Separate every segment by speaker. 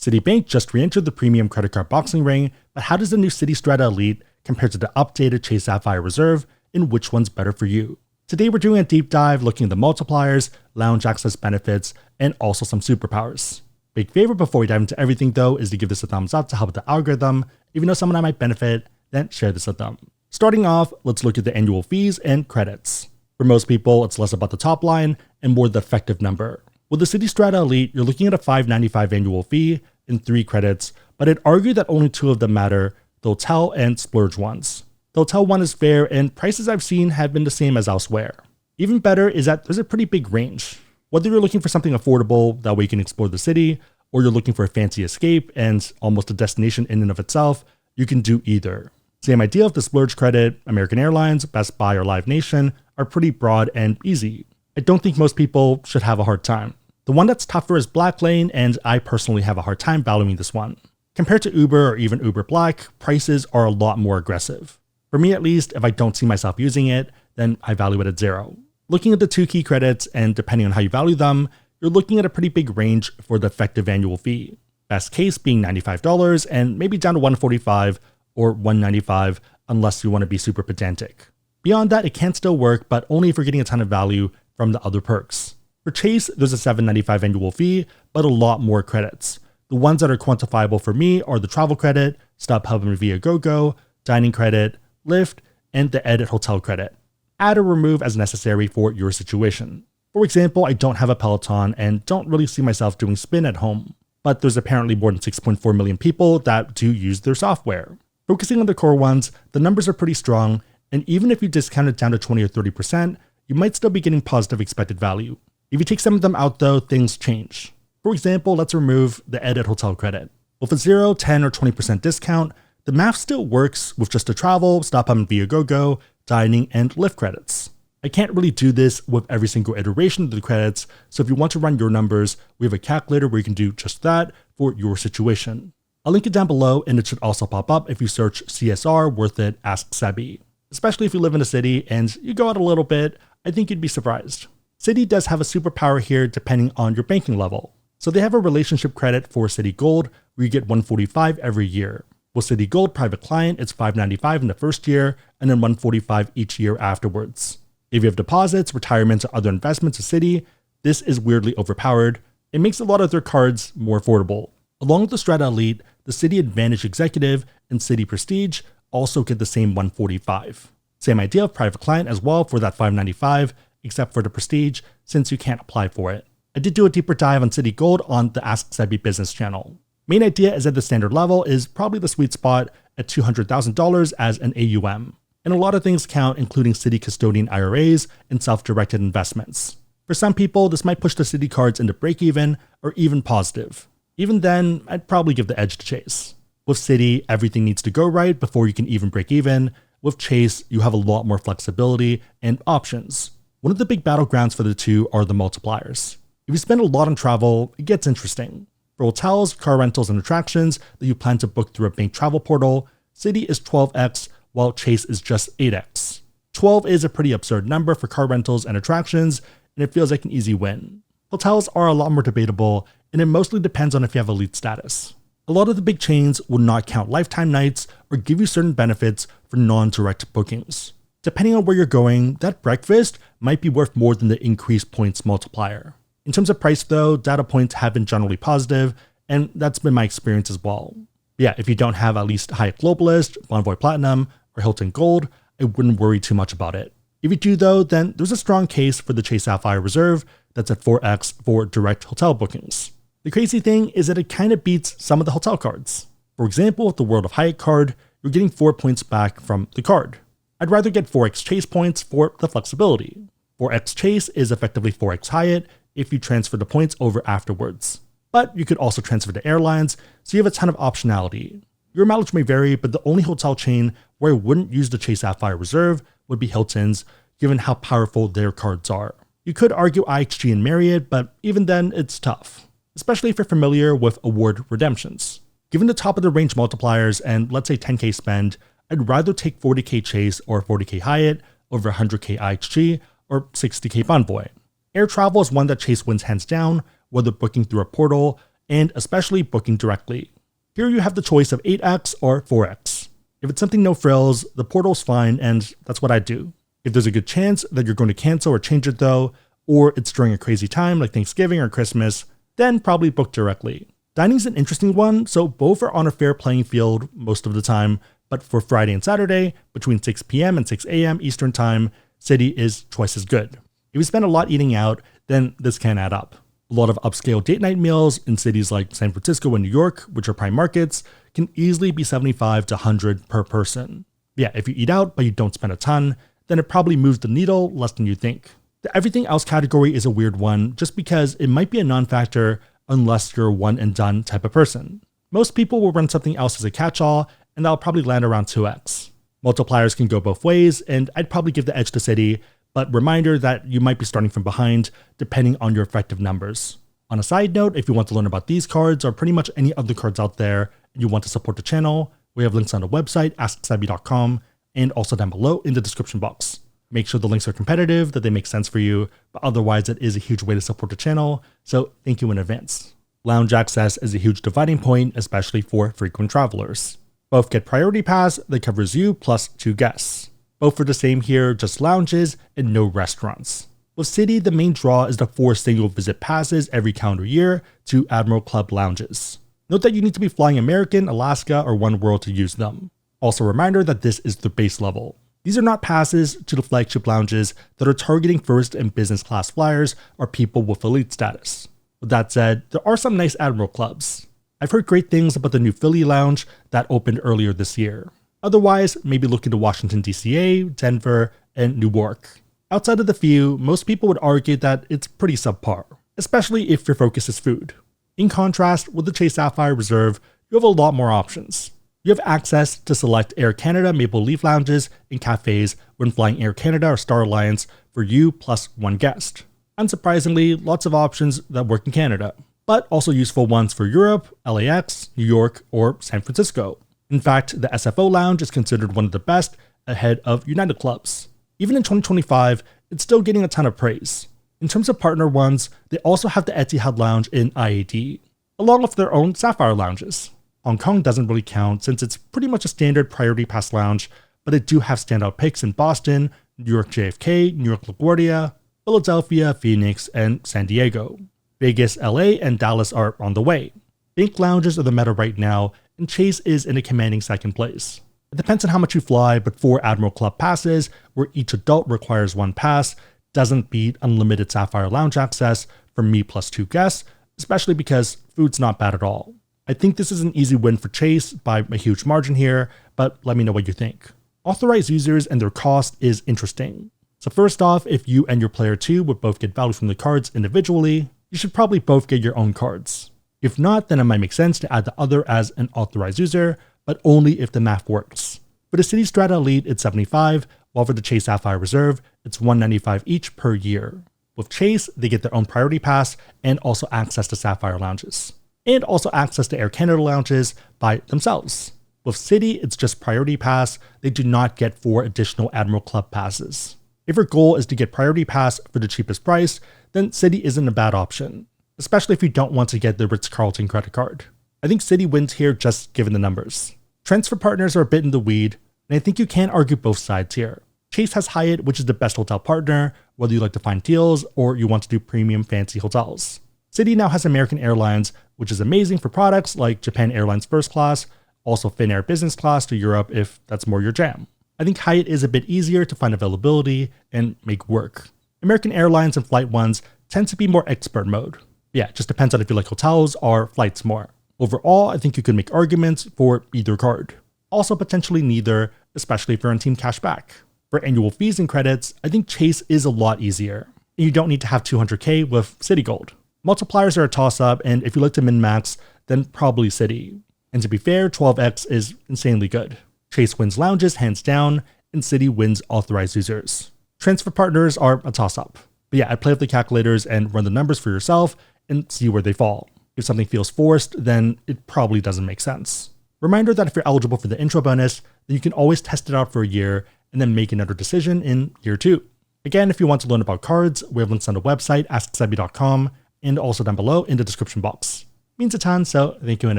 Speaker 1: Citibank just re-entered the premium credit card boxing ring, but how does the new Citi Strata Elite compare to the updated Chase Sapphire Reserve, and which one's better for you? Today we're doing a deep dive looking at the multipliers, lounge access benefits, and also some superpowers. Big favor before we dive into everything though is to give this a thumbs up to help with the algorithm. If you know someone that might benefit, then share this with them. Starting off, let's look at the annual fees and credits. For most people, it's less about the top line and more the effective number. With the Citi Strata Elite, you're looking at a $5.95 annual fee and 3 credits, but I'd argue that only 2 of them matter, the hotel and splurge ones. The hotel one is fair, and prices I've seen have been the same as elsewhere. Even better is that there's a pretty big range. Whether you're looking for something affordable, that way you can explore the city, or you're looking for a fancy escape and almost a destination in and of itself, you can do either. Same idea of the splurge credit, American Airlines, Best Buy, or Live Nation are pretty broad and easy. I don't think most people should have a hard time. The one that's tougher is Black Lane, and I personally have a hard time valuing this one. Compared to Uber or even Uber Black, prices are a lot more aggressive. For me at least, if I don't see myself using it, then I value it at 0. Looking at the 2 key credits, and depending on how you value them, you're looking at a pretty big range for the effective annual fee. Best case being $95 and maybe down to $145 or $195 unless you want to be super pedantic. Beyond that, it can still work, but only if you're getting a ton of value from the other perks. For Chase, there's a $7.95 annual fee, but a lot more credits. The ones that are quantifiable for me are the travel credit, StubHub and Viagogo, dining credit, Lyft, and the Edit hotel credit. Add or remove as necessary for your situation. For example, I don't have a Peloton and don't really see myself doing spin at home, but there's apparently more than 6.4 million people that do use their software. Focusing on the core ones, the numbers are pretty strong, and even if you discount it down to 20 or 30%, you might still be getting positive expected value. If you take some of them out though, things change. For example, let's remove the Edit hotel credit. With a 0, 10, or 20% discount, the math still works with just the travel, StubHub and Viagogo, dining, and Lyft credits. I can't really do this with every single iteration of the credits, so if you want to run your numbers, we have a calculator where you can do just that for your situation. I'll link it down below, and it should also pop up if you search CSR worth it AskSebby. Especially if you live in a city and you go out a little bit, I think you'd be surprised. Citi does have a superpower here depending on your banking level. So they have a relationship credit for Citi Gold where you get $145 every year. With Citi Gold Private Client, it's $595 in the first year and then $145 each year afterwards. If you have deposits, retirements, or other investments at Citi, this is weirdly overpowered. It makes a lot of their cards more affordable. Along with the Strata Elite, the Citi Advantage Executive and Citi Prestige also get the same $145. Same idea of Private Client as well for that $595, except for the Prestige, since you can't apply for it. I did do a deeper dive on Citi Gold on the AskSebby business channel. Main idea is that the standard level is probably the sweet spot at $200,000 as an AUM. And a lot of things count, including Citi custodian IRAs and self-directed investments. For some people, this might push the Citi cards into break-even or even positive. Even then, I'd probably give the edge to Chase. With Citi, everything needs to go right before you can even break even. With Chase, you have a lot more flexibility and options. One of the big battlegrounds for the two are the multipliers. If you spend a lot on travel, it gets interesting. For hotels, car rentals, and attractions that you plan to book through a bank travel portal, Citi is 12x, while Chase is just 8x. 12 is a pretty absurd number for car rentals and attractions, and it feels like an easy win. Hotels are a lot more debatable, and it mostly depends on if you have elite status. A lot of the big chains will not count lifetime nights or give you certain benefits for non-direct bookings. Depending on where you're going, that breakfast might be worth more than the increased points multiplier. In terms of price though, data points have been generally positive, and that's been my experience as well. Yeah, if you don't have at least Hyatt Globalist, Bonvoy Platinum, or Hilton Gold, I wouldn't worry too much about it. If you do though, then there's a strong case for the Chase Sapphire Reserve that's at 4x for direct hotel bookings. The crazy thing is that it kind of beats some of the hotel cards. For example, with the World of Hyatt card, you're getting 4 points back from the card. I'd rather get 4x Chase points for the flexibility. 4x Chase is effectively 4x Hyatt if you transfer the points over afterwards. But you could also transfer to airlines, so you have a ton of optionality. Your mileage may vary, but the only hotel chain where I wouldn't use the Chase Sapphire Reserve would be Hilton's, given how powerful their cards are. You could argue IHG and Marriott, but even then, it's tough, especially if you're familiar with award redemptions. Given the top of the range multipliers and let's say 10K spend, I'd rather take 40K Chase or 40K Hyatt over 100K IHG or 60K Bonvoy. Air travel is one that Chase wins hands down, whether booking through a portal, and especially booking directly. Here you have the choice of 8x or 4x. If it's something no frills, the portal's fine, and that's what I do. If there's a good chance that you're going to cancel or change it though, or it's during a crazy time like Thanksgiving or Christmas, then probably book directly. Dining's an interesting one, so both are on a fair playing field most of the time, but for Friday and Saturday, between 6 p.m. and 6 a.m. Eastern Time, Citi is twice as good. If you spend a lot eating out, then this can add up. A lot of upscale date night meals in cities like San Francisco and New York, which are prime markets, can easily be $75 to $100 per person. Yeah, if you eat out but you don't spend a ton, then it probably moves the needle less than you think. The everything else category is a weird one just because it might be a non-factor unless you're a one and done type of person. Most people will run something else as a catch-all, and that'll probably land around 2x. Multipliers can go both ways, and I'd probably give the edge to Citi, but reminder that you might be starting from behind depending on your effective numbers. On a side note, if you want to learn about these cards or pretty much any other cards out there and you want to support the channel, we have links on the website AskSebby.com and also down below in the description box. Make sure the links are competitive, that they make sense for you, but otherwise it is a huge way to support the channel, so thank you in advance. Lounge access is a huge dividing point, especially for frequent travelers. Both get priority pass that covers you plus 2 guests. Both are the same here, just lounges and no restaurants. With Citi, the main draw is the 4 single visit passes every calendar year to Admiral Club lounges. Note that you need to be flying American, Alaska, or One World to use them. Also a reminder that this is the base level. These are not passes to the flagship lounges that are targeting first and business class flyers or people with elite status. With that said, there are some nice Admiral clubs. I've heard great things about the new Philly lounge that opened earlier this year. Otherwise, maybe look into Washington DCA, Denver, and Newark. Outside of the few, most people would argue that it's pretty subpar, especially if your focus is food. In contrast, with the Chase Sapphire Reserve, you have a lot more options. You have access to select Air Canada Maple Leaf lounges and cafes when flying Air Canada or Star Alliance for you plus 1 guest. Unsurprisingly, lots of options that work in Canada, but also useful ones for Europe, LAX, New York, or San Francisco. In fact, the SFO lounge is considered one of the best ahead of United Clubs. Even in 2025, it's still getting a ton of praise. In terms of partner ones, they also have the Etihad Lounge in IAD, along with their own Sapphire lounges. Hong Kong doesn't really count since it's pretty much a standard priority pass lounge, but they do have standout picks in Boston, New York JFK, New York LaGuardia, Philadelphia, Phoenix, and San Diego. Vegas, LA, and Dallas are on the way. Bank lounges are the meta right now, and Chase is in a commanding second place. It depends on how much you fly, but 4 Admiral Club passes, where each adult requires 1 pass, doesn't beat unlimited Sapphire Lounge access for me plus 2 guests, especially because food's not bad at all. I think this is an easy win for Chase by a huge margin here, but let me know what you think. Authorized users and their cost is interesting. So first off, if you and your player 2 would both get value from the cards individually, you should probably both get your own cards. If not, then it might make sense to add the other as an authorized user, but only if the math works. For the Citi Strata Elite, it's $75, while for the Chase Sapphire Reserve, it's $195 each per year. With Chase, they get their own priority pass and also access to Sapphire lounges, and also access to Air Canada lounges by themselves. With Citi, it's just priority pass. They do not get 4 additional Admiral Club passes. If your goal is to get priority pass for the cheapest price, then Citi isn't a bad option, especially if you don't want to get the Ritz-Carlton credit card. I think Citi wins here just given the numbers. Transfer partners are a bit in the weed, and I think you can argue both sides here. Chase has Hyatt, which is the best hotel partner, whether you like to find deals or you want to do premium fancy hotels. Citi now has American Airlines, which is amazing for products like Japan Airlines First Class, also Finnair Business Class to Europe if that's more your jam. I think Hyatt is a bit easier to find availability and make work. American Airlines and Flight Ones tend to be more expert mode. Yeah, it just depends on if you like hotels or flights more. Overall, I think you could make arguments for either card. Also potentially neither, especially if you're on team cashback. For annual fees and credits, I think Chase is a lot easier. And you don't need to have 200k with Citigold. Multipliers are a toss-up, and if you like to min-max, then probably Citi. And to be fair, 12x is insanely good. Chase wins lounges hands down, and Citi wins authorized users. Transfer partners are a toss-up. But yeah, I'd play with the calculators and run the numbers for yourself and see where they fall. If something feels forced, then it probably doesn't make sense. Reminder that if you're eligible for the intro bonus, then you can always test it out for a year and then make another decision in year 2. Again, if you want to learn about cards, we have links on the website AskSebby.com and also down below in the description box. means a ton, so thank you in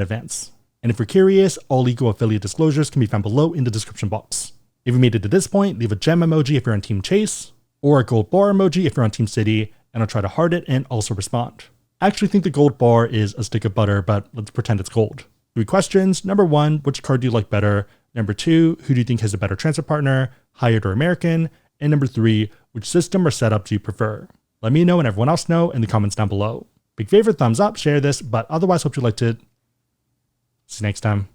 Speaker 1: advance. And if you're curious, all legal affiliate disclosures can be found below in the description box. If you made it to this point, leave a gem emoji if you're on Team Chase, or a gold bar emoji if you're on Team Citi, and I'll try to heart it and also respond. I actually think the gold bar is a stick of butter, but let's pretend it's gold. 3 questions. Number 1, which card do you like better? Number 2, who do you think has a better transfer partner, Hyatt or American? And number 3, which system or setup do you prefer? Let me know and everyone else know in the comments down below. Big favorite, thumbs up, share this, but otherwise hope you liked it. See you next time.